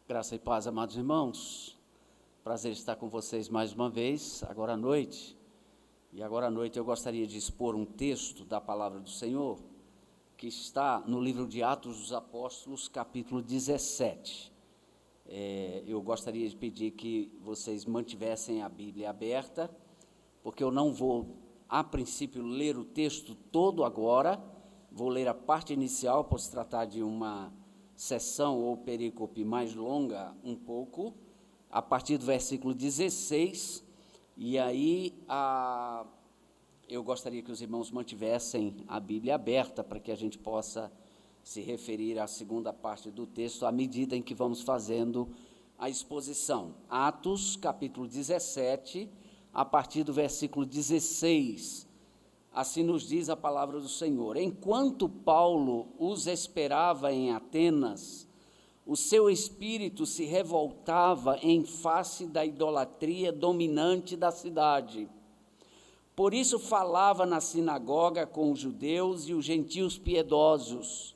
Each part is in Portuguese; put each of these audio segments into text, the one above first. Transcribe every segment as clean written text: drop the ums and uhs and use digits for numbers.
Graça e paz, amados irmãos. Prazer estar com vocês mais uma vez, agora à noite. E agora à noite eu gostaria de expor um texto da Palavra do Senhor, que está no livro de Atos dos Apóstolos, capítulo 17. Eu gostaria de pedir que vocês mantivessem a Bíblia aberta, porque eu não vou, a princípio, ler o texto todo agora, vou ler a parte inicial, por se tratar de uma sessão ou perícope mais longa um pouco, a partir do versículo 16, e aí eu gostaria que os irmãos mantivessem a Bíblia aberta para que a gente possa se referir à segunda parte do texto à medida em que vamos fazendo a exposição. Atos, capítulo 17, a partir do versículo 16, assim nos diz a palavra do Senhor: enquanto Paulo os esperava em Atenas, o seu espírito se revoltava em face da idolatria dominante da cidade. Por isso falava na sinagoga com os judeus e os gentios piedosos,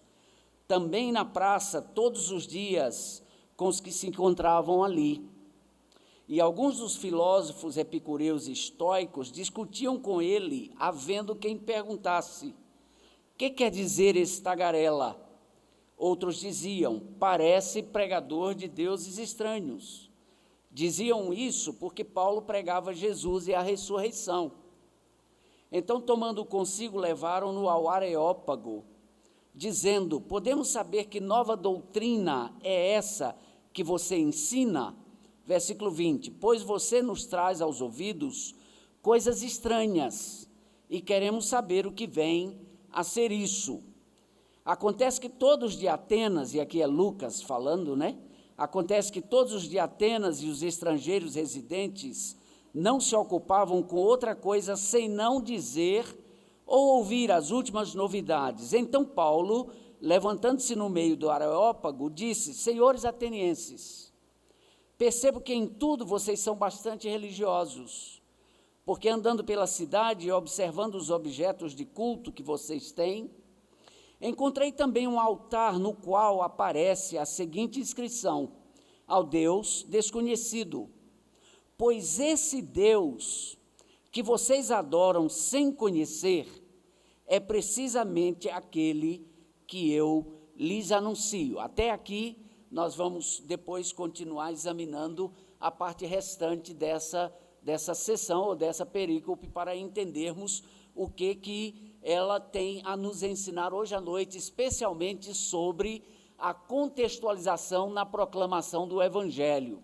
também na praça todos os dias com os que se encontravam ali. E alguns dos filósofos epicureus e estoicos discutiam com ele, havendo quem perguntasse: que quer dizer esse tagarela? Outros diziam: parece pregador de deuses estranhos. Diziam isso porque Paulo pregava Jesus e a ressurreição. Então, tomando consigo, levaram-no ao Areópago, dizendo: podemos saber que nova doutrina é essa que você ensina? Versículo 20, pois você nos traz aos ouvidos coisas estranhas, e queremos saber o que vem a ser isso. Acontece que todos de Atenas, e aqui é Lucas falando, Acontece que todos os de Atenas e os estrangeiros residentes não se ocupavam com outra coisa senão dizer ou ouvir as últimas novidades. Então Paulo, levantando-se no meio do Areópago, disse: senhores atenienses, percebo que em tudo vocês são bastante religiosos, porque andando pela cidade e observando os objetos de culto que vocês têm, encontrei também um altar no qual aparece a seguinte inscrição: ao Deus desconhecido. Pois esse Deus que vocês adoram sem conhecer é precisamente aquele que eu lhes anuncio. Até aqui nós vamos depois continuar examinando a parte restante dessa sessão ou dessa perícope para entendermos o que ela tem a nos ensinar hoje à noite, especialmente sobre a contextualização na proclamação do Evangelho.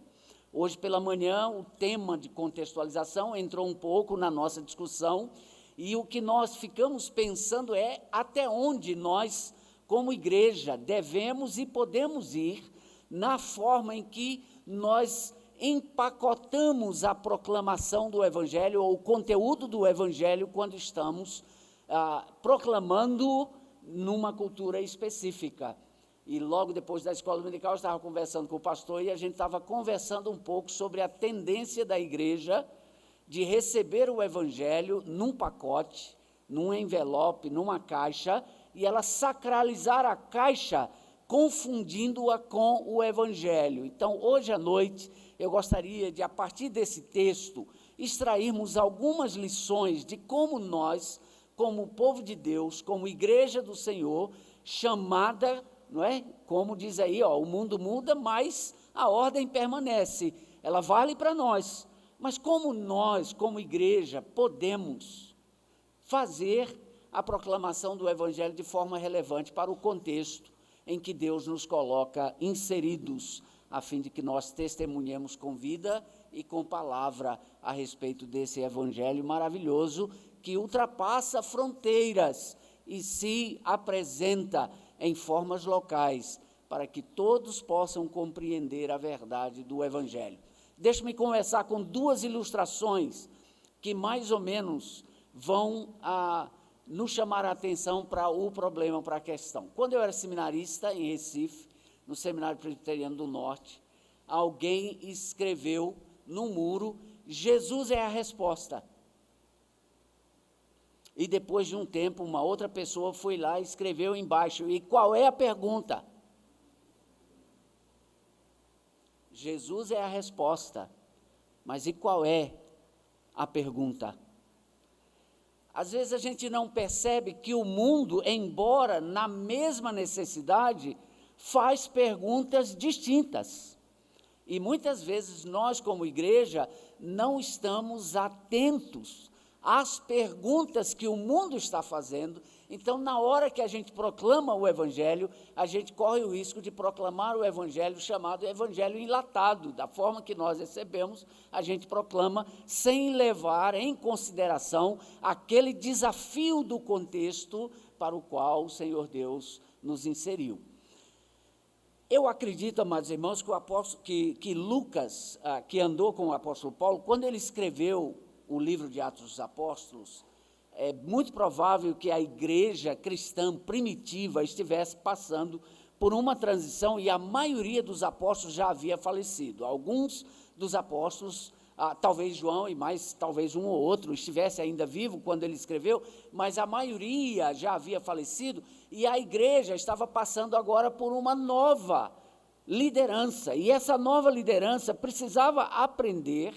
Hoje pela manhã o tema de contextualização entrou um pouco na nossa discussão, e o que nós ficamos pensando é até onde nós, como igreja, devemos e podemos ir na forma em que nós empacotamos a proclamação do Evangelho ou o conteúdo do Evangelho quando estamos proclamando numa cultura específica. E logo depois da escola dominical eu estava conversando com o pastor e a gente estava conversando um pouco sobre a tendência da igreja de receber o Evangelho num pacote, num envelope, numa caixa, e ela sacralizar a caixa, confundindo-a com o Evangelho. Então, hoje à noite, eu gostaria de, a partir desse texto, extrairmos algumas lições de como nós, como povo de Deus, como igreja do Senhor, chamada, como diz aí, o mundo muda, mas a ordem permanece, ela vale para nós. Mas como nós, como igreja, podemos fazer a proclamação do Evangelho de forma relevante para o contexto em que Deus nos coloca inseridos, a fim de que nós testemunhemos com vida e com palavra a respeito desse Evangelho maravilhoso que ultrapassa fronteiras e se apresenta em formas locais, para que todos possam compreender a verdade do Evangelho. Deixe-me começar com duas ilustrações que mais ou menos vão nos chamar a atenção para o problema, para a questão. Quando eu era seminarista em Recife, no Seminário Presbiteriano do Norte, alguém escreveu no muro: Jesus é a resposta. E depois de um tempo, uma outra pessoa foi lá e escreveu embaixo: e qual é a pergunta? Jesus é a resposta, mas e qual é a pergunta? Às vezes a gente não percebe que o mundo, embora na mesma necessidade, faz perguntas distintas. E muitas vezes nós, como igreja, não estamos atentos às perguntas que o mundo está fazendo. Então, na hora que a gente proclama o Evangelho, a gente corre o risco de proclamar o Evangelho chamado Evangelho enlatado. Da forma que nós recebemos, a gente proclama sem levar em consideração aquele desafio do contexto para o qual o Senhor Deus nos inseriu. Eu acredito, amados irmãos, que Lucas, que andou com o apóstolo Paulo, quando ele escreveu o livro de Atos dos Apóstolos, é muito provável que a igreja cristã primitiva estivesse passando por uma transição e a maioria dos apóstolos já havia falecido. Alguns dos apóstolos, talvez João e mais talvez um ou outro estivesse ainda vivo quando ele escreveu, mas a maioria já havia falecido e a igreja estava passando agora por uma nova liderança. E essa nova liderança precisava aprender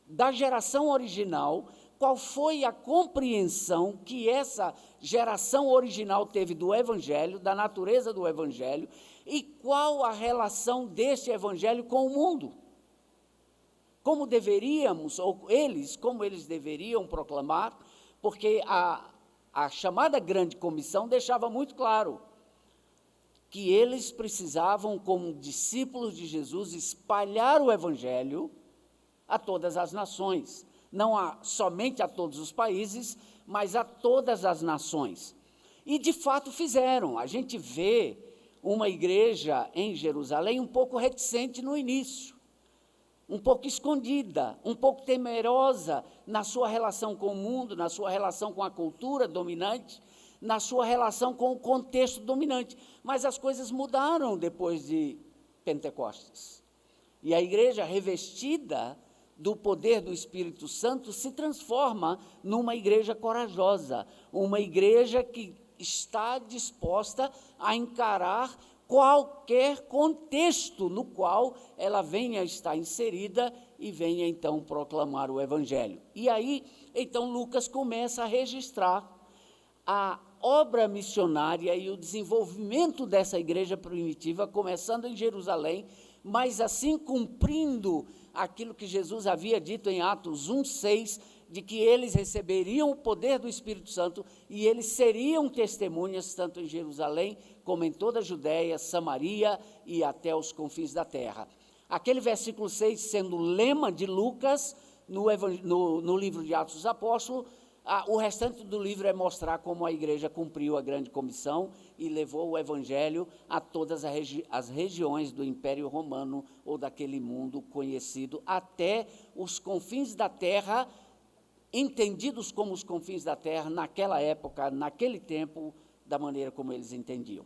da geração original qual foi a compreensão que essa geração original teve do Evangelho, da natureza do Evangelho, e qual a relação deste Evangelho com o mundo. Como deveríamos, ou como eles deveriam proclamar, porque a chamada grande comissão deixava muito claro que eles precisavam, como discípulos de Jesus, espalhar o Evangelho a todas as nações, não somente a todos os países, mas a todas as nações. E de fato fizeram. A gente vê uma igreja em Jerusalém um pouco reticente no início, um pouco escondida, um pouco temerosa na sua relação com o mundo, na sua relação com a cultura dominante, na sua relação com o contexto dominante. Mas as coisas mudaram depois de Pentecostes. E a igreja revestida do poder do Espírito Santo se transforma numa igreja corajosa, uma igreja que está disposta a encarar qualquer contexto no qual ela venha estar inserida e venha então proclamar o Evangelho. E aí, então, Lucas começa a registrar a obra missionária e o desenvolvimento dessa igreja primitiva, começando em Jerusalém, mas assim cumprindo aquilo que Jesus havia dito em Atos 1:6, de que eles receberiam o poder do Espírito Santo e eles seriam testemunhas tanto em Jerusalém como em toda a Judéia, Samaria e até os confins da terra. Aquele versículo 6 sendo o lema de Lucas no livro de Atos dos Apóstolos, o restante do livro é mostrar como a igreja cumpriu a grande comissão e levou o Evangelho a todas as regiões do Império Romano ou daquele mundo conhecido, até os confins da terra, entendidos como os confins da terra naquela época, naquele tempo, da maneira como eles entendiam.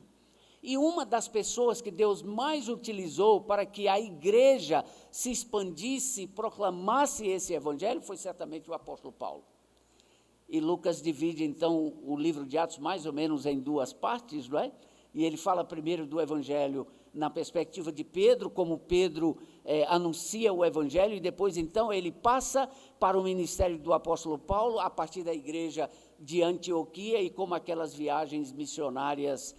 E uma das pessoas que Deus mais utilizou para que a igreja se expandisse, proclamasse esse Evangelho, foi certamente o apóstolo Paulo. E Lucas divide, então, o livro de Atos mais ou menos em duas partes, não é? E ele fala primeiro do Evangelho na perspectiva de Pedro, como Pedro anuncia o Evangelho, e depois, então, ele passa para o ministério do apóstolo Paulo, a partir da igreja de Antioquia, e como aquelas viagens missionárias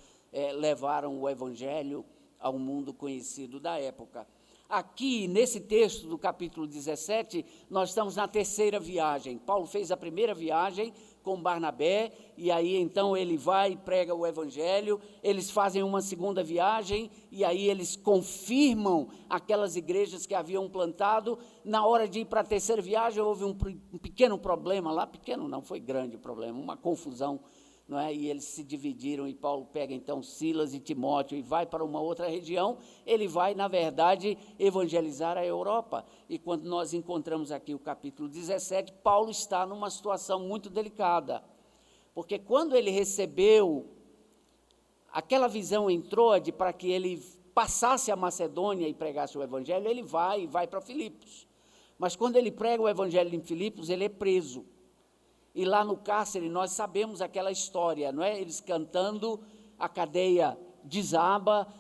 levaram o Evangelho ao mundo conhecido da época. Aqui, nesse texto do capítulo 17, nós estamos na terceira viagem. Paulo fez a primeira viagem com Barnabé, e aí então ele vai e prega o Evangelho. Eles fazem uma segunda viagem, e aí eles confirmam aquelas igrejas que haviam plantado. Na hora de ir para a terceira viagem, houve um pequeno problema lá, pequeno não, foi grande o problema, uma confusão, não é? E eles se dividiram, e Paulo pega então Silas e Timóteo e vai para uma outra região. Ele vai, na verdade, evangelizar a Europa. E quando nós encontramos aqui o capítulo 17, Paulo está numa situação muito delicada, porque quando ele recebeu aquela visão em Troade para que ele passasse a Macedônia e pregasse o Evangelho, ele vai para Filipos. Mas quando ele prega o Evangelho em Filipos, ele é preso. E lá no cárcere nós sabemos aquela história, não é? Eles cantando, a cadeia desaba,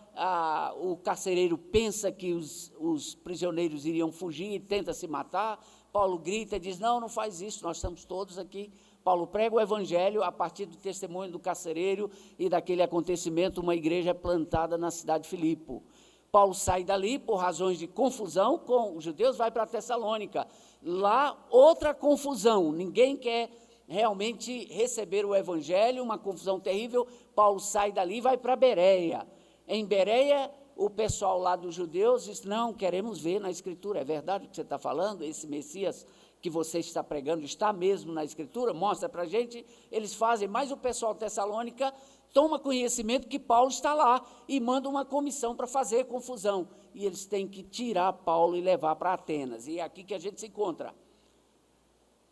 o carcereiro pensa que os prisioneiros iriam fugir e tenta se matar. Paulo grita e diz, não faz isso, nós estamos todos aqui. Paulo prega o evangelho a partir do testemunho do carcereiro e daquele acontecimento, uma igreja é plantada na cidade de Filipe. Paulo sai dali por razões de confusão com os judeus, vai para Tessalônica. Lá, outra confusão, ninguém quer realmente receber o evangelho, uma confusão terrível. Paulo sai dali e vai para Bereia. Em Bereia, o pessoal lá dos judeus diz, não, queremos ver na Escritura, é verdade o que você está falando? Esse Messias que você está pregando está mesmo na Escritura? Mostra para a gente. Eles fazem, mas o pessoal de Tessalônica toma conhecimento que Paulo está lá e manda uma comissão para fazer confusão. E eles têm que tirar Paulo e levar para Atenas. E é aqui que a gente se encontra.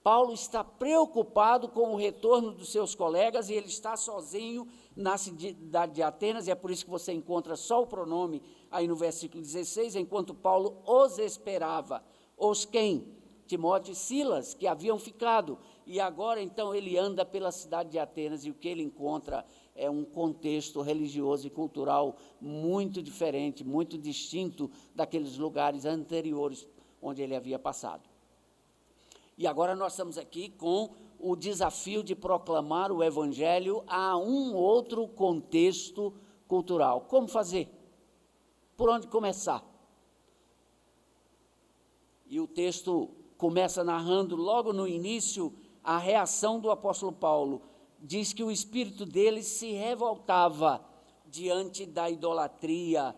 Paulo está preocupado com o retorno dos seus colegas e ele está sozinho na cidade de Atenas, e é por isso que você encontra só o pronome aí no versículo 16, enquanto Paulo os esperava. Os quem? Timóteo e Silas, que haviam ficado, e agora então ele anda pela cidade de Atenas, e o que ele encontra é um contexto religioso e cultural muito diferente, muito distinto daqueles lugares anteriores onde ele havia passado. E agora nós estamos aqui com o desafio de proclamar o evangelho a um outro contexto cultural. Como fazer? Por onde começar? E o texto começa narrando logo no início a reação do apóstolo Paulo. Diz que o espírito dele se revoltava diante da idolatria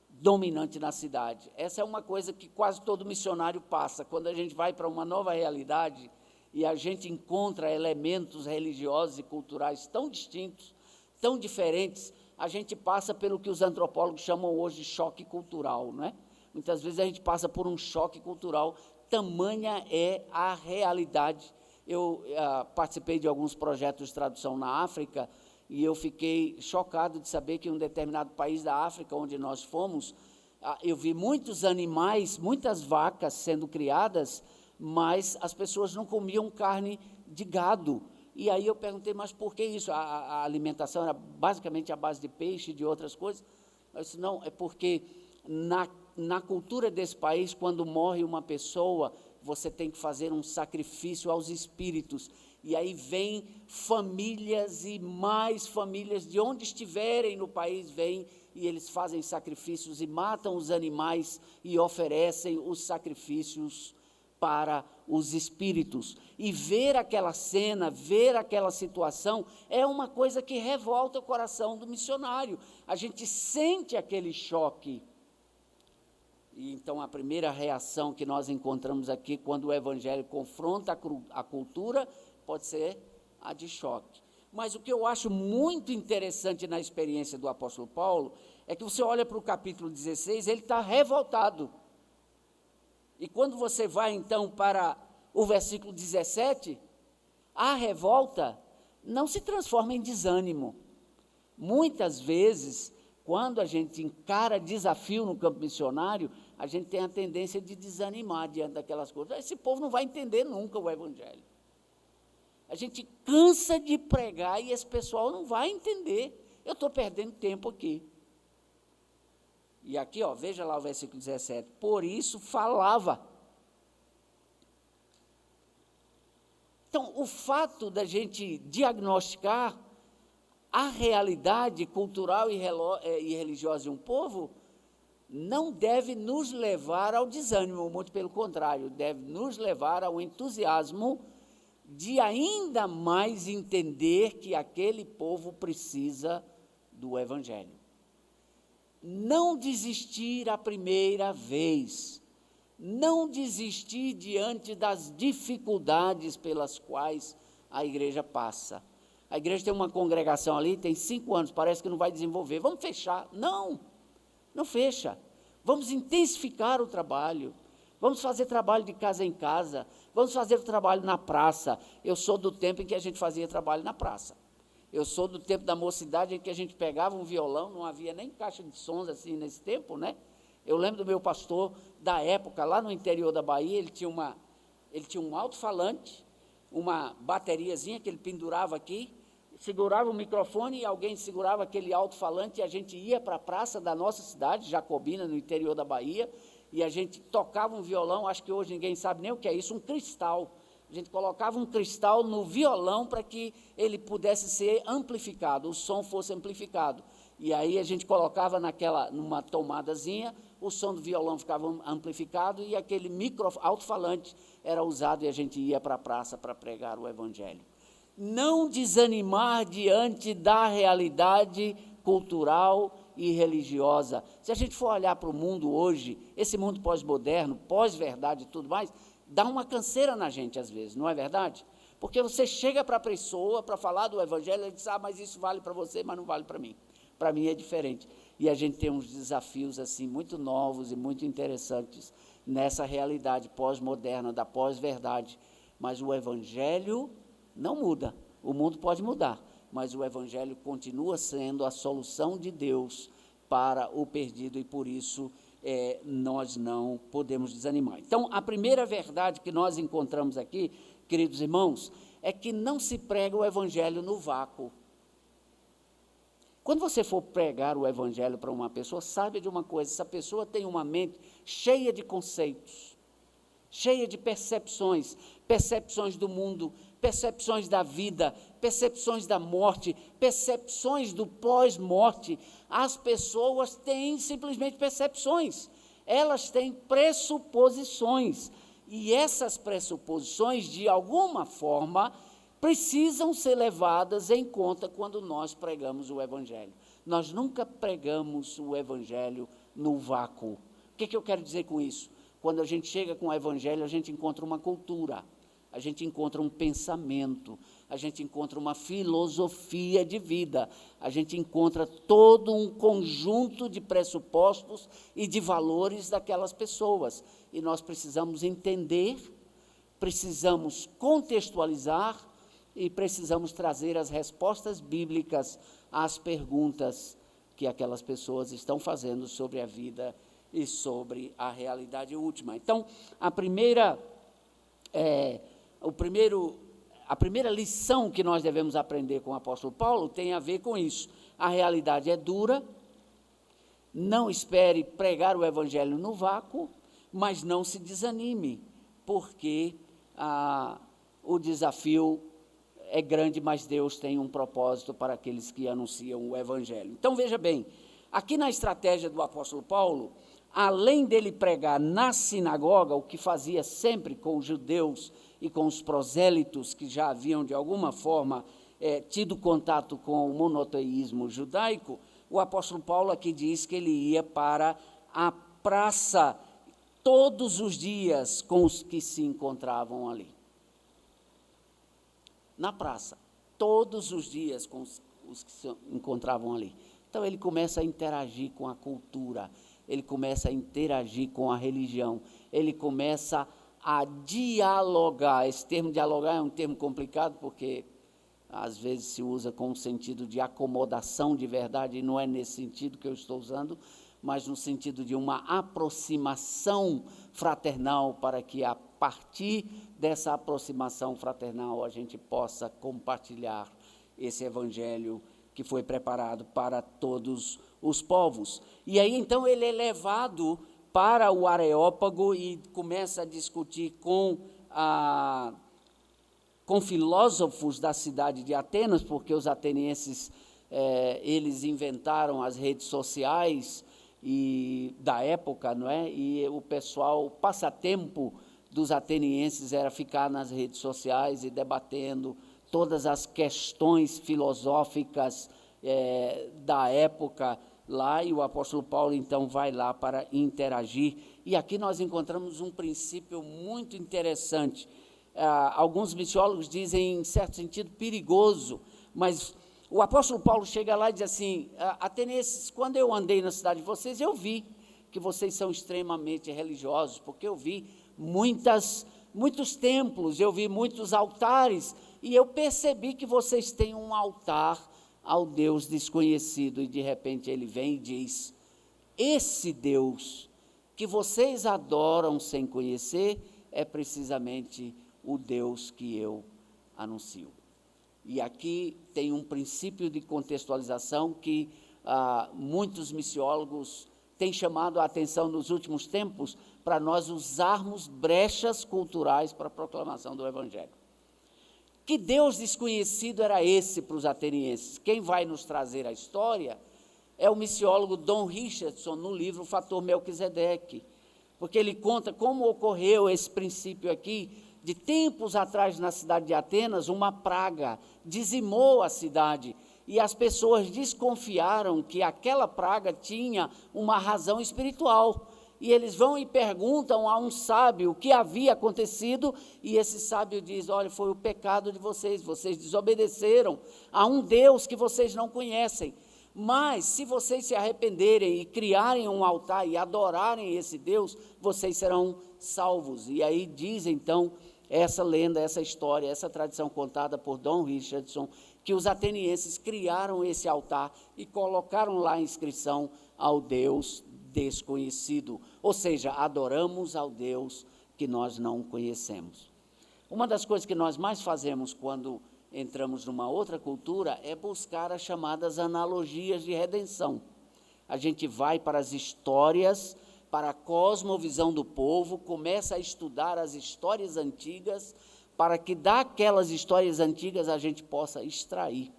dominante na cidade. Essa é uma coisa que quase todo missionário passa. Quando a gente vai para uma nova realidade e a gente encontra elementos religiosos e culturais tão distintos, tão diferentes, a gente passa pelo que os antropólogos chamam hoje de choque cultural, não é? Muitas vezes a gente passa por um choque cultural, tamanha é a realidade. Eu participei de alguns projetos de tradução na África, e eu fiquei chocado de saber que em um determinado país da África, onde nós fomos, eu vi muitos animais, muitas vacas sendo criadas, mas as pessoas não comiam carne de gado. E aí eu perguntei, mas por que isso? A alimentação era basicamente à base de peixe e de outras coisas. Eu disse, não, é porque na cultura desse país, quando morre uma pessoa, você tem que fazer um sacrifício aos espíritos. E aí vem famílias e mais famílias, de onde estiverem no país, vêm e eles fazem sacrifícios e matam os animais e oferecem os sacrifícios para os espíritos. E ver aquela cena, ver aquela situação, é uma coisa que revolta o coração do missionário. A gente sente aquele choque. E então a primeira reação que nós encontramos aqui, quando o evangelho confronta a cultura, pode ser a de choque. Mas o que eu acho muito interessante na experiência do apóstolo Paulo, é que você olha para o capítulo 16, ele está revoltado. E quando você vai então para o versículo 17, a revolta não se transforma em desânimo. Muitas vezes, quando a gente encara desafio no campo missionário, a gente tem a tendência de desanimar diante daquelas coisas. Esse povo não vai entender nunca o evangelho. A gente cansa de pregar e esse pessoal não vai entender. Eu estou perdendo tempo aqui. E aqui, veja lá o versículo 17. Por isso falava. Então, o fato da gente diagnosticar a realidade cultural e religiosa de um povo não deve nos levar ao desânimo, muito pelo contrário, deve nos levar ao entusiasmo de ainda mais entender que aquele povo precisa do evangelho. Não desistir a primeira vez, não desistir diante das dificuldades pelas quais a igreja passa. A igreja tem uma congregação ali, tem 5 anos, parece que não vai desenvolver, vamos fechar. Não fecha. Vamos intensificar o trabalho. Vamos fazer trabalho de casa em casa. Vamos fazer trabalho na praça. Eu sou do tempo em que a gente fazia trabalho na praça. Eu sou do tempo da mocidade em que a gente pegava um violão, não havia nem caixa de sons assim nesse tempo, né? Eu lembro do meu pastor da época, lá no interior da Bahia, ele tinha um alto-falante, uma bateriazinha que ele pendurava aqui, segurava o microfone e alguém segurava aquele alto-falante e a gente ia para a praça da nossa cidade, Jacobina, no interior da Bahia, e a gente tocava um violão, acho que hoje ninguém sabe nem o que é isso, um cristal. A gente colocava um cristal no violão para que ele pudesse ser amplificado, o som fosse amplificado. E aí a gente colocava numa tomadazinha, o som do violão ficava amplificado e aquele alto-falante era usado e a gente ia para a praça para pregar o Evangelho. Não desanimar diante da realidade cultural e religiosa. Se a gente for olhar para o mundo hoje, esse mundo pós-moderno, pós-verdade e tudo mais, dá uma canseira na gente às vezes, não é verdade? Porque você chega para a pessoa para falar do Evangelho e diz, mas isso vale para você, mas não vale para mim. Para mim é diferente. E a gente tem uns desafios assim muito novos e muito interessantes nessa realidade pós-moderna, da pós-verdade. Mas o Evangelho não muda. O mundo pode mudar, mas o Evangelho continua sendo a solução de Deus para o perdido e por isso nós não podemos desanimar. Então, a primeira verdade que nós encontramos aqui, queridos irmãos, é que não se prega o Evangelho no vácuo. Quando você for pregar o Evangelho para uma pessoa, saiba de uma coisa, essa pessoa tem uma mente cheia de conceitos, cheia de percepções do mundo, percepções da vida, percepções da morte, percepções do pós-morte. As pessoas têm simplesmente percepções, elas têm pressuposições, e essas pressuposições, de alguma forma, precisam ser levadas em conta quando nós pregamos o Evangelho. Nós nunca pregamos o Evangelho no vácuo. O que eu quero dizer com isso? Quando a gente chega com o Evangelho, a gente encontra uma cultura, a gente encontra um pensamento, a gente encontra uma filosofia de vida, a gente encontra todo um conjunto de pressupostos e de valores daquelas pessoas. E nós precisamos entender, precisamos contextualizar e precisamos trazer as respostas bíblicas às perguntas que aquelas pessoas estão fazendo sobre a vida e sobre a realidade última. Então, a primeira lição que nós devemos aprender com o apóstolo Paulo tem a ver com isso. A realidade é dura, não espere pregar o Evangelho no vácuo, mas não se desanime, porque o desafio é grande, mas Deus tem um propósito para aqueles que anunciam o Evangelho. Então, veja bem, aqui na estratégia do apóstolo Paulo, além dele pregar na sinagoga, o que fazia sempre com os judeus e com os prosélitos que já haviam, de alguma forma, tido contato com o monoteísmo judaico, o apóstolo Paulo aqui diz que ele ia para a praça todos os dias com os que se encontravam ali. Na praça, todos os dias com os que se encontravam ali. Então, ele começa a interagir com a cultura, ele começa a interagir com a religião, ele começa a dialogar. Esse termo dialogar é um termo complicado, porque às vezes se usa com o sentido de acomodação de verdade, e não é nesse sentido que eu estou usando, mas no sentido de uma aproximação fraternal, para que a partir dessa aproximação fraternal a gente possa compartilhar esse Evangelho que foi preparado para todos os povos. E aí, então, ele é levado para o Areópago e começa a discutir com filósofos da cidade de Atenas, porque os atenienses, eles inventaram as redes sociais da época, não é? E o passatempo dos atenienses era ficar nas redes sociais e debatendo todas as questões filosóficas da época lá, e o apóstolo Paulo, então, vai lá para interagir. E aqui nós encontramos um princípio muito interessante. Alguns missiólogos dizem, em certo sentido, perigoso, mas o apóstolo Paulo chega lá e diz assim: atenienses, quando eu andei na cidade de vocês, eu vi que vocês são extremamente religiosos, porque eu vi muitos templos, eu vi muitos altares, e eu percebi que vocês têm um altar ao Deus desconhecido. E de repente ele vem e diz: esse Deus que vocês adoram sem conhecer é precisamente o Deus que eu anuncio. E aqui tem um princípio de contextualização que muitos missiólogos têm chamado a atenção nos últimos tempos para nós usarmos brechas culturais para a proclamação do Evangelho. Que Deus desconhecido era esse para os atenienses? Quem vai nos trazer a história é o missiólogo Don Richardson, no livro O Fator Melquisedeque, porque ele conta como ocorreu esse princípio aqui. De tempos atrás, na cidade de Atenas, uma praga dizimou a cidade, e as pessoas desconfiaram que aquela praga tinha uma razão espiritual. E eles vão e perguntam a um sábio o que havia acontecido, e esse sábio diz: olha, foi o pecado de vocês, vocês desobedeceram a um Deus que vocês não conhecem. Mas, se vocês se arrependerem e criarem um altar e adorarem esse Deus, vocês serão salvos. E aí diz, então, essa lenda, essa história, essa tradição contada por Don Richardson, que os atenienses criaram esse altar e colocaram lá a inscrição ao Deus desconhecido. Ou seja, adoramos ao Deus que nós não conhecemos. Uma das coisas que nós mais fazemos quando entramos numa outra cultura é buscar as chamadas analogias de redenção. A gente vai para as histórias, para a cosmovisão do povo, começa a estudar as histórias antigas, para que daquelas histórias antigas a gente possa extrair.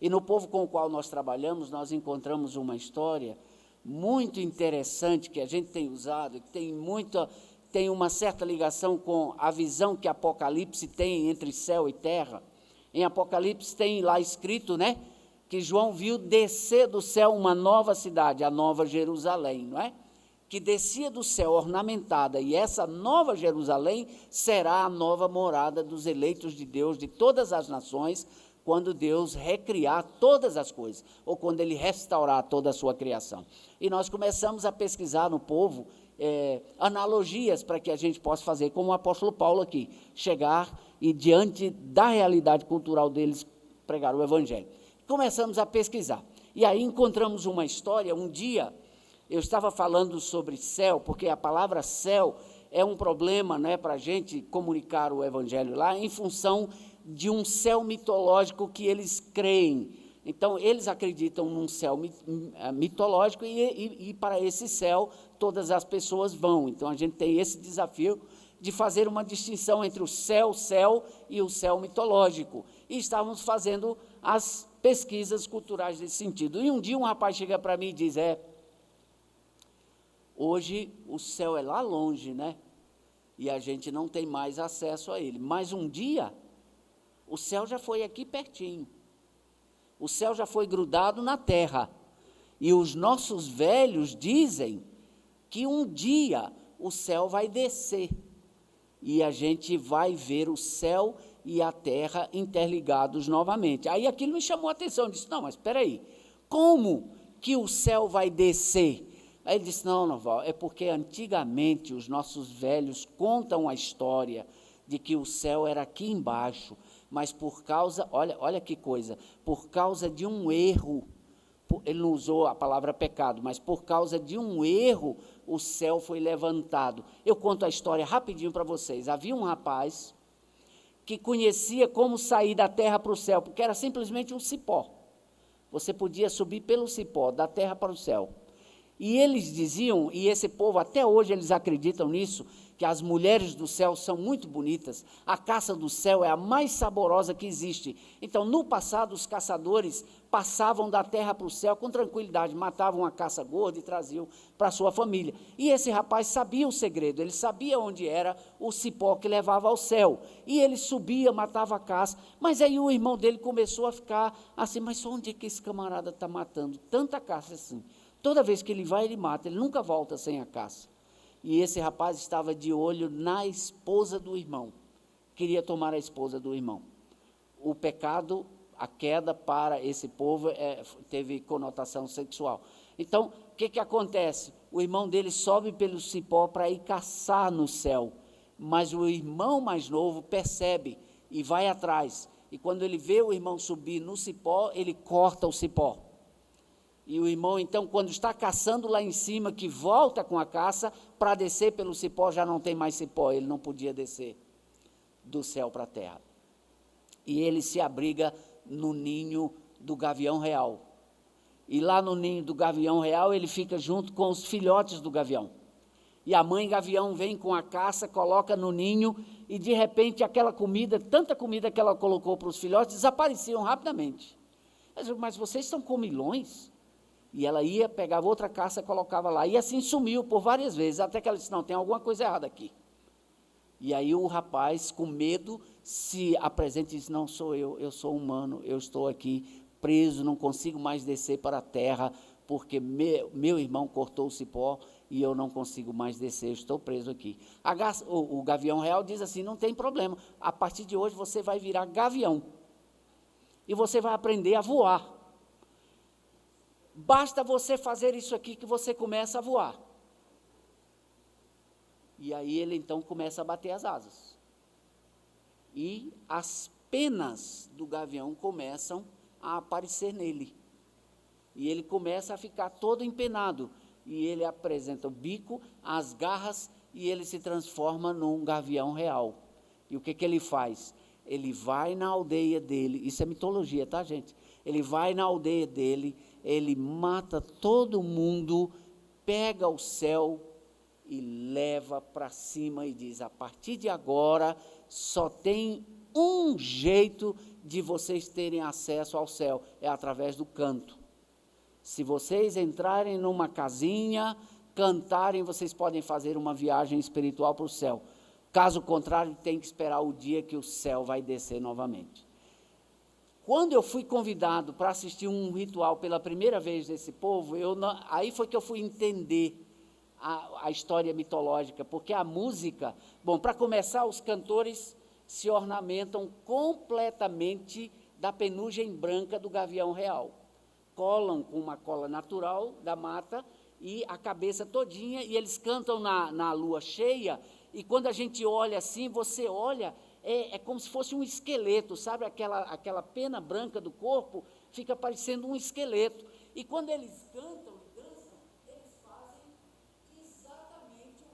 E no povo com o qual nós trabalhamos, nós encontramos uma história muito interessante que a gente tem usado, que tem uma certa ligação com a visão que Apocalipse tem entre céu e terra. Em Apocalipse tem lá escrito, né, que João viu descer do céu uma nova cidade, a Nova Jerusalém, não é? Que descia do céu ornamentada, e essa Nova Jerusalém será a nova morada dos eleitos de Deus, de todas as nações, quando Deus recriar todas as coisas, ou quando Ele restaurar toda a sua criação. E nós começamos a pesquisar no povo analogias para que a gente possa fazer, como o apóstolo Paulo aqui, chegar e diante da realidade cultural deles, pregar o Evangelho. Começamos a pesquisar, e aí encontramos uma história. Um dia, eu estava falando sobre céu, porque a palavra céu é um problema, né, para a gente comunicar o Evangelho lá, em função de um céu mitológico que eles creem. Então, eles acreditam num céu mitológico, e para esse céu todas as pessoas vão. Então, a gente tem esse desafio de fazer uma distinção entre o céu e o céu mitológico. E estávamos fazendo as pesquisas culturais nesse sentido. E um dia um rapaz chega para mim e diz: hoje o céu é lá longe, né? E a gente não tem mais acesso a ele. Mas um dia, o céu já foi aqui pertinho. O céu já foi grudado na terra. E os nossos velhos dizem que um dia o céu vai descer. E a gente vai ver o céu e a terra interligados novamente. Aí aquilo me chamou a atenção. Eu disse: não, mas espera aí, como que o céu vai descer? Aí ele disse: não, Noval, é porque antigamente os nossos velhos contam a história de que o céu era aqui embaixo, mas por causa, olha que coisa, por causa de um erro, ele não usou a palavra pecado, mas por causa de um erro, o céu foi levantado. Eu conto a história rapidinho para vocês. Havia um rapaz que conhecia como sair da terra para o céu, porque era simplesmente um cipó. Você podia subir pelo cipó, da terra para o céu. E eles diziam, e esse povo até hoje eles acreditam nisso, que as mulheres do céu são muito bonitas, a caça do céu é a mais saborosa que existe. Então, no passado, os caçadores passavam da terra para o céu com tranquilidade, matavam a caça gorda e traziam para a sua família. E esse rapaz sabia o segredo, ele sabia onde era o cipó que levava ao céu. E ele subia, matava a caça, mas aí o irmão dele começou a ficar assim: mas onde é que esse camarada está matando tanta caça assim? Toda vez que ele vai, ele mata, ele nunca volta sem a caça. E esse rapaz estava de olho na esposa do irmão, queria tomar a esposa do irmão. O pecado, a queda para esse povo teve conotação sexual. Então, o que acontece? O irmão dele sobe pelo cipó para ir caçar no céu, mas o irmão mais novo percebe e vai atrás. E quando ele vê o irmão subir no cipó, ele corta o cipó. E o irmão, então, quando está caçando lá em cima, que volta com a caça, para descer pelo cipó, já não tem mais cipó, ele não podia descer do céu para a terra. E ele se abriga no ninho do gavião real. E lá no ninho do gavião real, ele fica junto com os filhotes do gavião. E a mãe gavião vem com a caça, coloca no ninho, e de repente aquela comida, tanta comida que ela colocou para os filhotes, desapareciam rapidamente. Mas vocês são comilões? E ela ia, pegava outra caça, colocava lá, e assim sumiu por várias vezes, até que ela disse, não, tem alguma coisa errada aqui. E aí o rapaz, com medo, se apresenta e diz, não sou eu sou humano, eu estou aqui preso, não consigo mais descer para a terra, porque meu irmão cortou o cipó, e eu não consigo mais descer, estou preso aqui. O gavião real diz assim, não tem problema, a partir de hoje você vai virar gavião, e você vai aprender a voar. Basta você fazer isso aqui que você começa a voar. E aí ele então começa a bater as asas. E as penas do gavião começam a aparecer nele. E ele começa a ficar todo empenado. E ele apresenta o bico, as garras, e ele se transforma num gavião real. E o que ele faz? Ele vai na aldeia dele, isso é mitologia, tá, gente? Ele vai na aldeia dele, ele mata todo mundo, pega o céu e leva para cima e diz, a partir de agora, só tem um jeito de vocês terem acesso ao céu, é através do canto. Se vocês entrarem numa casinha, cantarem, vocês podem fazer uma viagem espiritual para o céu. Caso contrário, tem que esperar o dia que o céu vai descer novamente. Quando eu fui convidado para assistir um ritual pela primeira vez desse povo, aí foi que eu fui entender a história mitológica, porque a música, bom, para começar, os cantores se ornamentam completamente da penugem branca do gavião real. Colam com uma cola natural da mata e a cabeça todinha, e eles cantam na lua cheia, e quando a gente olha assim, você olha, é como se fosse um esqueleto, sabe? Aquela pena branca do corpo fica parecendo um esqueleto. E quando eles cantam e dançam, eles fazem exatamente o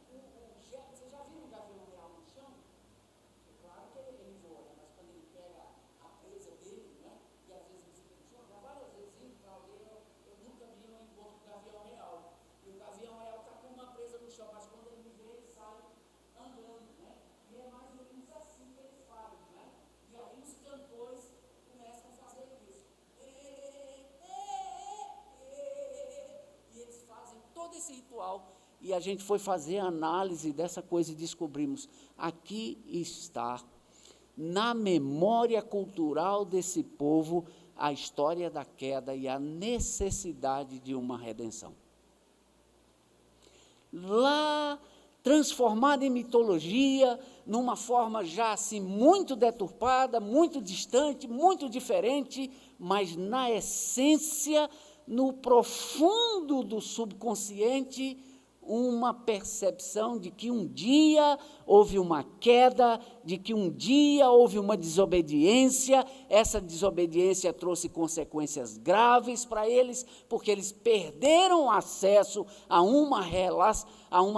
gesto. Você já viu um gavião real no chão? É claro que ele voa, né? Mas quando ele pega a presa dele, né? E às vezes ele fica no chão, já várias vezes indo para alguém, eu nunca vi um encontro do gavião real. E o gavião real está com uma presa no chão, mas quando ele me vê, ele sai andando, né? E é mais ou menos assim que eles fazem, né? E aí os cantores começam a fazer isso. E eles fazem todo esse ritual. E a gente foi fazer a análise dessa coisa e descobrimos, aqui está, na memória cultural desse povo, a história da queda e a necessidade de uma redenção. Lá, transformada em mitologia, numa forma já assim muito deturpada, muito distante, muito diferente, mas na essência, no profundo do subconsciente, uma percepção de que um dia houve uma queda, de que um dia houve uma desobediência, essa desobediência trouxe consequências graves para eles, porque eles perderam acesso a uma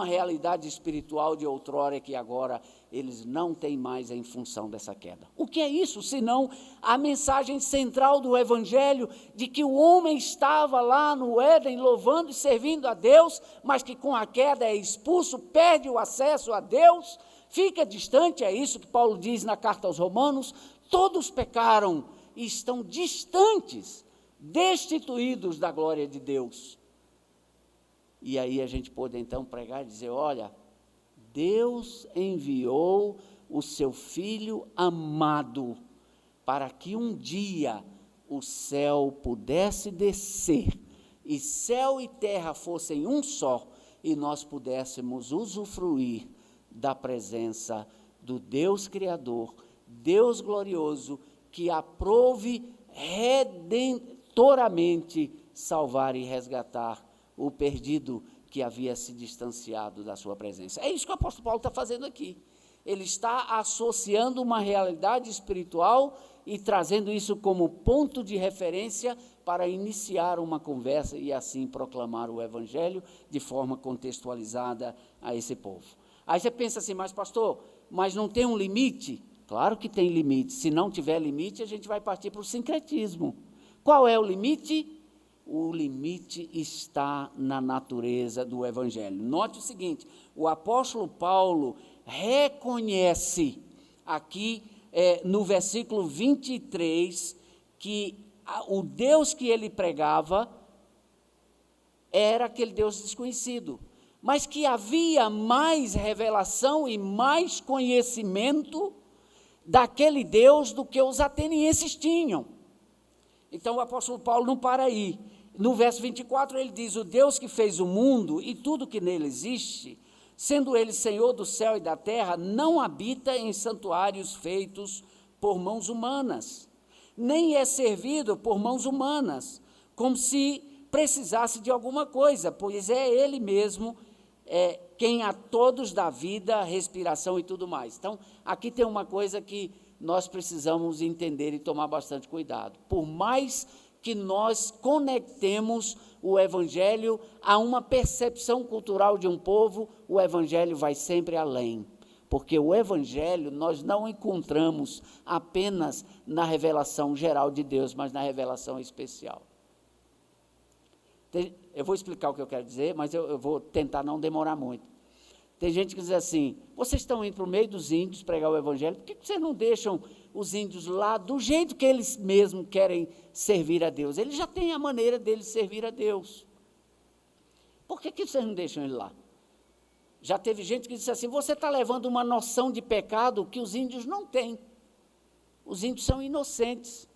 realidade espiritual de outrora que agora eles não têm mais em função dessa queda. O que é isso, senão a mensagem central do Evangelho de que o homem estava lá no Éden louvando e servindo a Deus, mas que com a queda é expulso, perde o acesso a Deus, fica distante, é isso que Paulo diz na carta aos Romanos, todos pecaram e estão distantes, destituídos da glória de Deus. E aí a gente pode então pregar e dizer, olha, Deus enviou o seu Filho amado para que um dia o céu pudesse descer e céu e terra fossem um só e nós pudéssemos usufruir da presença do Deus Criador, Deus glorioso, que aprove redentoramente salvar e resgatar o perdido que havia se distanciado da sua presença. É isso que o apóstolo Paulo está fazendo aqui. Ele está associando uma realidade espiritual e trazendo isso como ponto de referência para iniciar uma conversa e assim proclamar o Evangelho de forma contextualizada a esse povo. Aí você pensa assim, mas pastor, mas não tem um limite? Claro que tem limite. Se não tiver limite, a gente vai partir para o sincretismo. Qual é o limite? O limite está na natureza do Evangelho. Note o seguinte, o apóstolo Paulo reconhece aqui no versículo 23, que o Deus que ele pregava era aquele Deus desconhecido, mas que havia mais revelação e mais conhecimento daquele Deus do que os atenienses tinham. Então o apóstolo Paulo não para aí. No verso 24 ele diz, o Deus que fez o mundo e tudo que nele existe, sendo ele Senhor do céu e da terra, não habita em santuários feitos por mãos humanas, nem é servido por mãos humanas, como se precisasse de alguma coisa, pois é ele mesmo quem a todos dá vida, respiração e tudo mais. Então, aqui tem uma coisa que nós precisamos entender e tomar bastante cuidado. Por mais que nós conectemos o Evangelho a uma percepção cultural de um povo, o Evangelho vai sempre além. Porque o Evangelho nós não encontramos apenas na revelação geral de Deus, mas na revelação especial. Eu vou explicar o que eu quero dizer, mas eu vou tentar não demorar muito. Tem gente que diz assim, vocês estão indo para o meio dos índios pregar o Evangelho, por que vocês não deixam os índios lá do jeito que eles mesmos querem servir a Deus? Eles já têm a maneira deles servir a Deus. Por que vocês não deixam ele lá? Já teve gente que disse assim, você está levando uma noção de pecado que os índios não têm. Os índios são inocentes.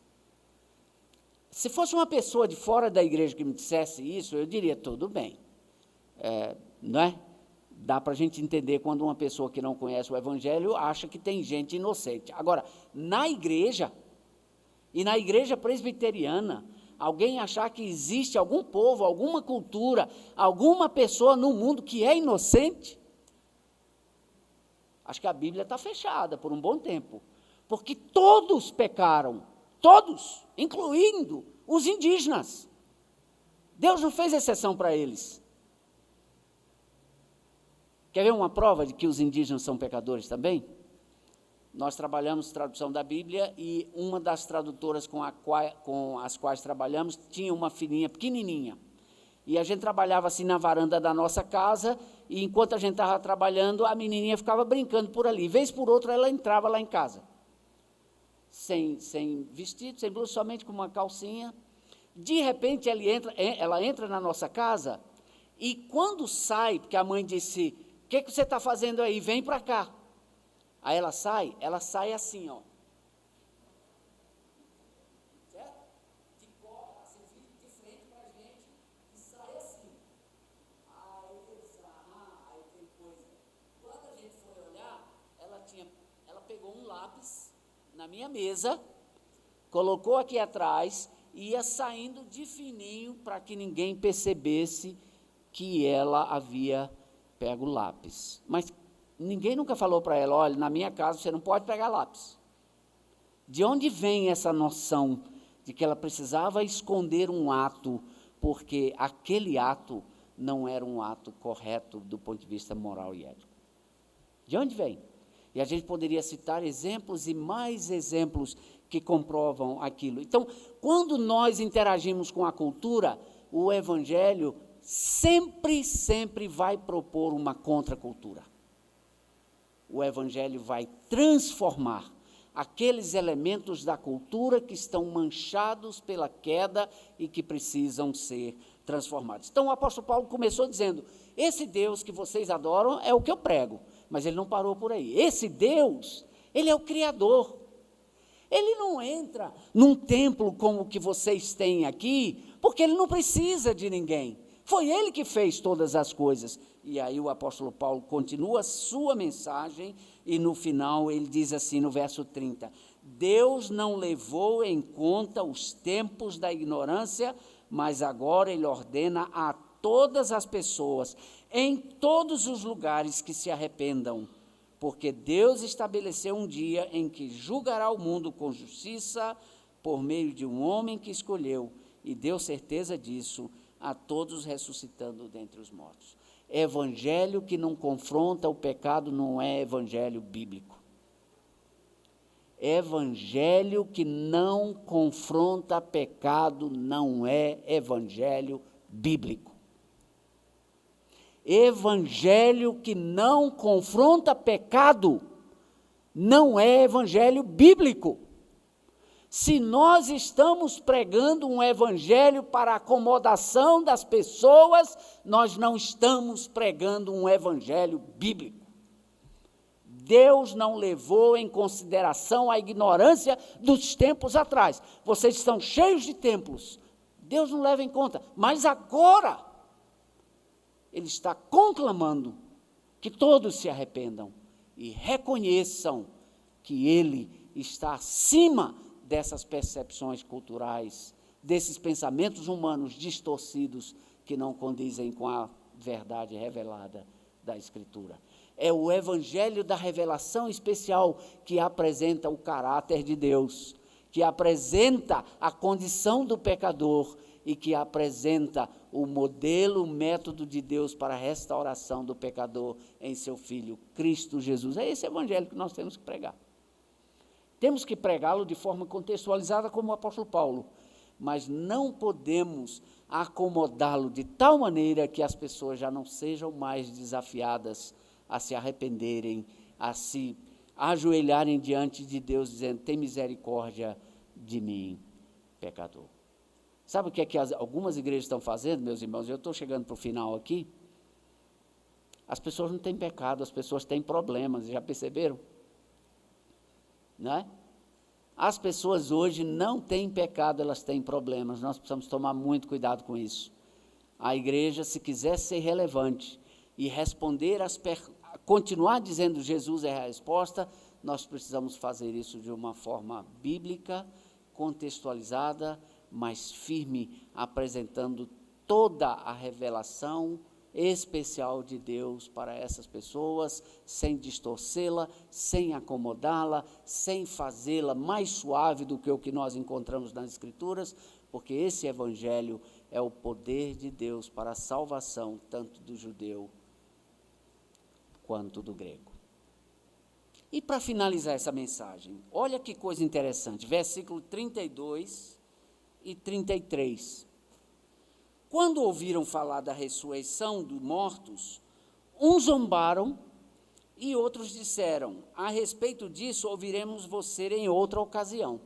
Se fosse uma pessoa de fora da igreja que me dissesse isso, eu diria, tudo bem. Não é? Dá para a gente entender quando uma pessoa que não conhece o Evangelho acha que tem gente inocente. Agora, na igreja, e na igreja presbiteriana, alguém achar que existe algum povo, alguma cultura, alguma pessoa no mundo que é inocente, acho que a Bíblia está fechada por um bom tempo, porque todos pecaram, todos, incluindo os indígenas. Deus não fez exceção para eles. Quer ver uma prova de que os indígenas são pecadores também? Nós trabalhamos tradução da Bíblia e uma das tradutoras com as quais trabalhamos tinha uma filhinha pequenininha. E a gente trabalhava assim na varanda da nossa casa e enquanto a gente estava trabalhando, a menininha ficava brincando por ali. Vez por outra, ela entrava lá em casa. Sem vestido, sem blusa, somente com uma calcinha. De repente, ela entra na nossa casa e quando sai, porque a mãe disse, o que você está fazendo aí? Vem para cá. Aí ela sai assim, ó. Certo? Assim, de frente para a gente e sai assim. Aí tem coisa. Quando a gente foi olhar, ela pegou um lápis na minha mesa, colocou aqui atrás e ia saindo de fininho para que ninguém percebesse que ela havia pego o lápis. Mas ninguém nunca falou para ela, olha, na minha casa você não pode pegar lápis. De onde vem essa noção de que ela precisava esconder um ato, porque aquele ato não era um ato correto do ponto de vista moral e ético? De onde vem? E a gente poderia citar exemplos e mais exemplos que comprovam aquilo. Então, quando nós interagimos com a cultura, o Evangelho sempre vai propor uma contracultura. O Evangelho vai transformar aqueles elementos da cultura que estão manchados pela queda e que precisam ser transformados. Então, o apóstolo Paulo começou dizendo, esse Deus que vocês adoram é o que eu prego, mas ele não parou por aí. Esse Deus, ele é o Criador. Ele não entra num templo como o que vocês têm aqui, porque ele não precisa de ninguém. Foi ele que fez todas as coisas. E aí o apóstolo Paulo continua a sua mensagem e no final ele diz assim no verso 30, Deus não levou em conta os tempos da ignorância, mas agora ele ordena a todas as pessoas, em todos os lugares que se arrependam, porque Deus estabeleceu um dia em que julgará o mundo com justiça por meio de um homem que escolheu e deu certeza disso a todos ressuscitando dentre os mortos. Evangelho que não confronta o pecado não é evangelho bíblico. Evangelho que não confronta pecado não é evangelho bíblico. Evangelho que não confronta pecado não é evangelho bíblico. Se nós estamos pregando um evangelho para a acomodação das pessoas, nós não estamos pregando um evangelho bíblico. Deus não levou em consideração a ignorância dos tempos atrás. Vocês estão cheios de templos. Deus não leva em conta. Mas agora, Ele está conclamando que todos se arrependam e reconheçam que Ele está acima dessas percepções culturais, desses pensamentos humanos distorcidos que não condizem com a verdade revelada da Escritura. É o evangelho da revelação especial que apresenta o caráter de Deus, que apresenta a condição do pecador e que apresenta o modelo, o método de Deus para a restauração do pecador em seu Filho, Cristo Jesus. É esse evangelho que nós temos que pregar. Temos que pregá-lo de forma contextualizada como o apóstolo Paulo, mas não podemos acomodá-lo de tal maneira que as pessoas já não sejam mais desafiadas a se arrependerem, a se ajoelharem diante de Deus, dizendo: tem misericórdia de mim, pecador. Sabe o que é que algumas igrejas estão fazendo, meus irmãos? Eu estou chegando para o final aqui. As pessoas não têm pecado, as pessoas têm problemas, já perceberam? Não é? As pessoas hoje não têm pecado, elas têm problemas. Nós precisamos tomar muito cuidado com isso. A igreja, se quiser ser relevante e responder continuar dizendo Jesus é a resposta, nós precisamos fazer isso de uma forma bíblica, contextualizada, mas firme, apresentando toda a revelação especial de Deus para essas pessoas, sem distorcê-la, sem acomodá-la, sem fazê-la mais suave do que o que nós encontramos nas Escrituras, porque esse evangelho é o poder de Deus para a salvação, tanto do judeu quanto do grego. E para finalizar essa mensagem, olha que coisa interessante, versículo 32 e 33. Quando ouviram falar da ressurreição dos mortos, uns zombaram e outros disseram: a respeito disso ouviremos você em outra ocasião.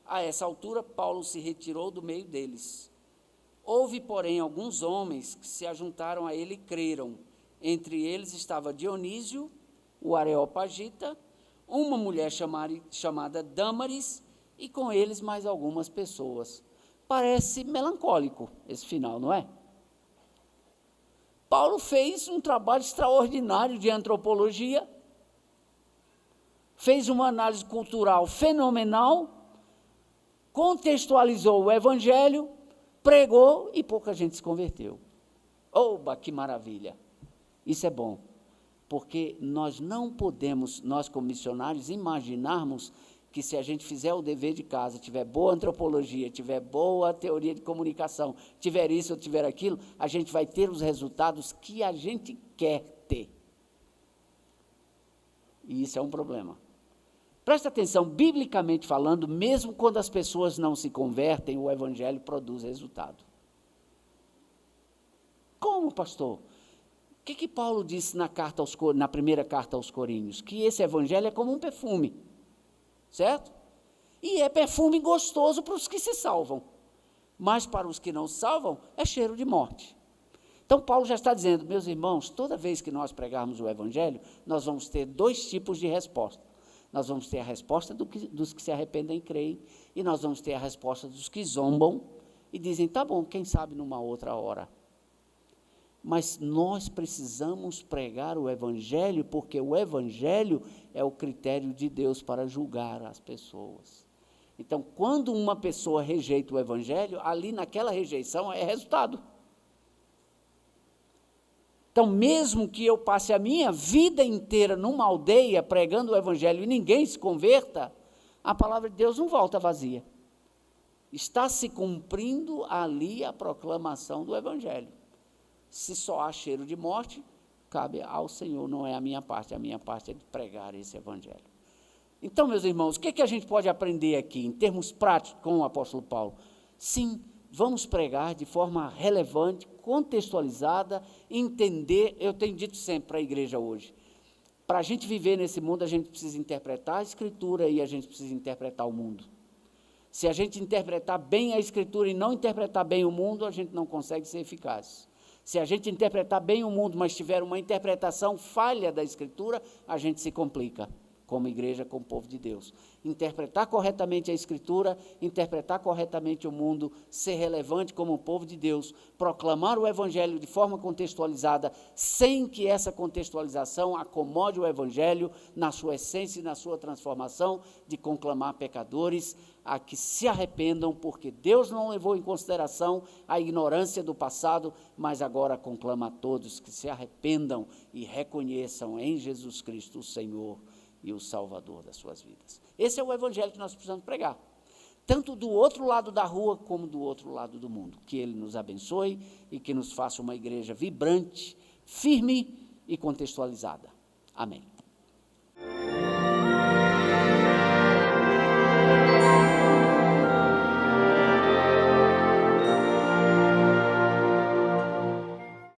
A essa altura, Paulo se retirou do meio deles. Houve, porém, alguns homens que se ajuntaram a ele e creram. Entre eles estava Dionísio, o Areopagita, uma mulher chamada Dâmaris, e com eles mais algumas pessoas. Parece melancólico esse final, não é? Paulo fez um trabalho extraordinário de antropologia, fez uma análise cultural fenomenal, contextualizou o evangelho, pregou e pouca gente se converteu. Oba, que maravilha! Isso é bom, porque nós não podemos, nós como missionários, imaginarmos que se a gente fizer o dever de casa, tiver boa antropologia, tiver boa teoria de comunicação, tiver isso ou tiver aquilo, a gente vai ter os resultados que a gente quer ter. E isso é um problema. Presta atenção, biblicamente falando, mesmo quando as pessoas não se convertem, o evangelho produz resultado. Como, pastor? O que Paulo disse na primeira carta aos Coríntios? Que esse evangelho é como um perfume. Certo? E é perfume gostoso para os que se salvam, mas para os que não se salvam, é cheiro de morte. Então, Paulo já está dizendo: meus irmãos, toda vez que nós pregarmos o evangelho, nós vamos ter dois tipos de resposta. Nós vamos ter a resposta dos que se arrependem e creem, e nós vamos ter a resposta dos que zombam e dizem: tá bom, quem sabe numa outra hora. Mas nós precisamos pregar o evangelho, porque o evangelho é o critério de Deus para julgar as pessoas. Então, quando uma pessoa rejeita o evangelho, ali naquela rejeição é resultado. Então, mesmo que eu passe a minha vida inteira numa aldeia pregando o evangelho e ninguém se converta, a palavra de Deus não volta vazia. Está se cumprindo ali a proclamação do evangelho. Se só há cheiro de morte, cabe ao Senhor, não é a minha parte é de pregar esse evangelho. Então, meus irmãos, o que a gente pode aprender aqui, em termos práticos, com o apóstolo Paulo? Sim, vamos pregar de forma relevante, contextualizada, entender. Eu tenho dito sempre para a igreja hoje, para a gente viver nesse mundo, a gente precisa interpretar a Escritura e a gente precisa interpretar o mundo. Se a gente interpretar bem a Escritura e não interpretar bem o mundo, a gente não consegue ser eficaz. Se a gente interpretar bem o mundo, mas tiver uma interpretação falha da Escritura, a gente se complica, como igreja, como povo de Deus. Interpretar corretamente a Escritura, interpretar corretamente o mundo, ser relevante como povo de Deus, proclamar o Evangelho de forma contextualizada, sem que essa contextualização acomode o Evangelho na sua essência e na sua transformação, de conclamar pecadores a que se arrependam, porque Deus não levou em consideração a ignorância do passado, mas agora conclama a todos que se arrependam e reconheçam em Jesus Cristo o Senhor e o Salvador das suas vidas. Esse é o Evangelho que nós precisamos pregar, tanto do outro lado da rua, como do outro lado do mundo. Que Ele nos abençoe e que nos faça uma igreja vibrante, firme e contextualizada. Amém.